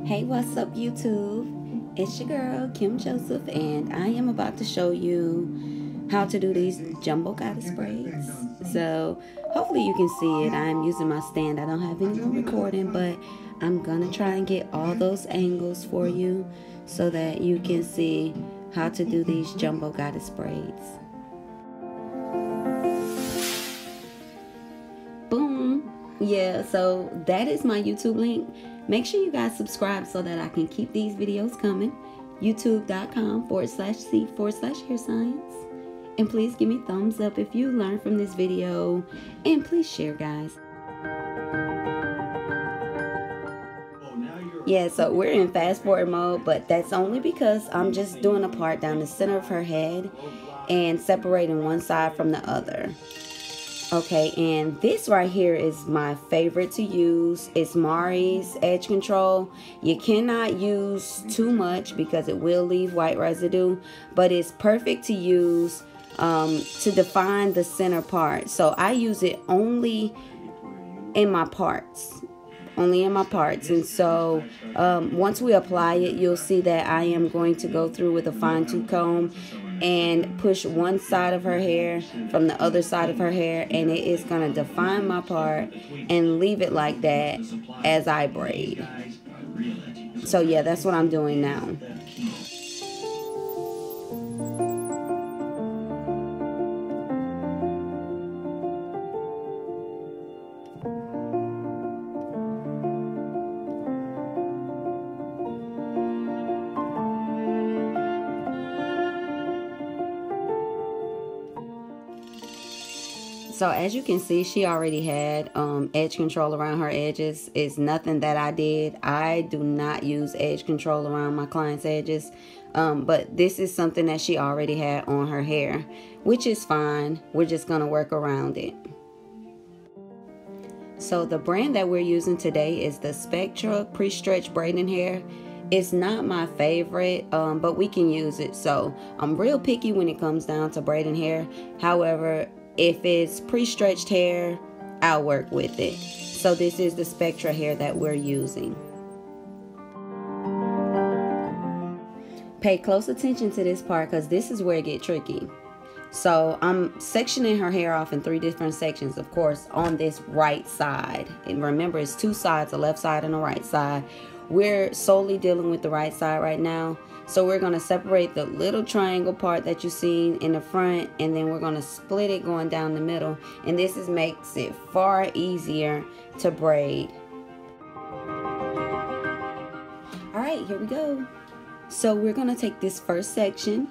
Hey, what's up YouTube? It's your girl Kim Joseph, and I am about to show you how to do these jumbo goddess braids. So hopefully you can see it. I'm using my stand. I don't have anyone recording, but I'm gonna try and get all those angles for you so that you can see how to do these jumbo goddess braids. Boom. Yeah, so that is my YouTube link. Make sure you guys subscribe so that I can keep these videos coming. youtube.com/c/hair science. And please give me thumbs up if you learned from this video. And please share, guys. Yeah, so we're in fast forward mode, but that's only because I'm just doing a part down the center of her head and separating one side from the other. Okay, and this right here is my favorite to use. It's Mari's Edge Control. You cannot use too much because it will leave white residue, but it's perfect to use to define the center part. So I use it only in my parts. And so once we apply it, you'll see that I am going to go through with a fine-tooth comb and push one side of her hair from the other side of her hair, and it is going to define my part and leave it like that as I braid. So yeah, that's what I'm doing now. So as you can see, she already had edge control around her edges. It's nothing that I did. I do not use edge control around my client's edges. But this is something that she already had on her hair, which is fine. We're just going to work around it. So the brand that we're using today is the Spectra Pre-Stretch Braiding Hair. It's not my favorite, but we can use it. So I'm real picky when it comes down to braiding hair. However, if it's pre-stretched hair, I'll work with it. So this is the Spectra hair that we're using. Pay close attention to this part because this is where it gets tricky. So I'm sectioning her hair off in 3 different sections, of course, on this right side. And remember, it's 2 sides, a left side and a right side. We're solely dealing with the right side right now. So we're going to separate the little triangle part that you've seen in the front, and then we're going to split it going down the middle. And this makes it far easier to braid. All right, here we go. So we're going to take this first section.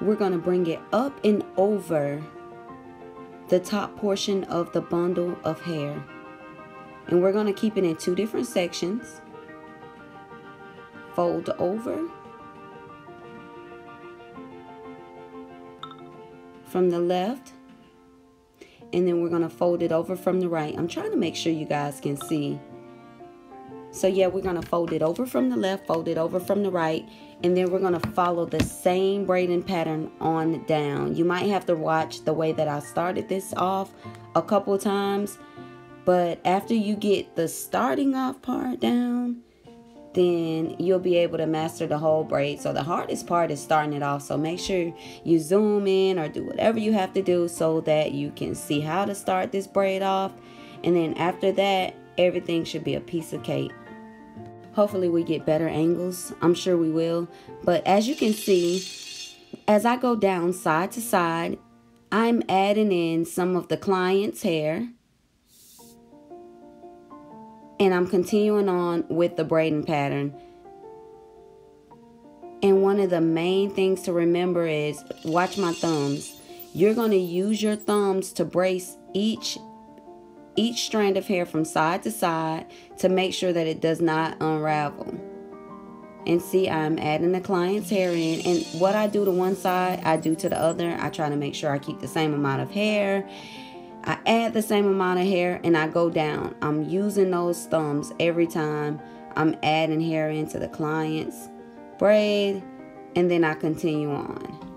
We're going to bring it up and over the top portion of the bundle of hair. And we're going to keep it in 2 different sections. Fold over from the left, and then we're going to fold it over from the right. I'm trying to make sure you guys can see. So yeah, we're going to fold it over from the left, fold it over from the right, and then we're going to follow the same braiding pattern on down. You might have to watch the way that I started this off a couple times, but after you get the starting off part down, then you'll be able to master the whole braid. So the hardest part is starting it off. So make sure you zoom in or do whatever you have to do so that you can see how to start this braid off. And then after that, everything should be a piece of cake. Hopefully we get better angles. I'm sure we will. But as you can see, as I go down side to side, I'm adding in some of the client's hair. And I'm continuing on with the braiding pattern. And one of the main things to remember is, watch my thumbs. You're going to use your thumbs to brace each strand of hair from side to side to make sure that it does not unravel. And see, I'm adding the client's hair in. And what I do to one side, I do to the other. I try to make sure I keep the same amount of hair. I add the same amount of hair and I go down. I'm using those thumbs every time I'm adding hair into the client's braid, and then I continue on.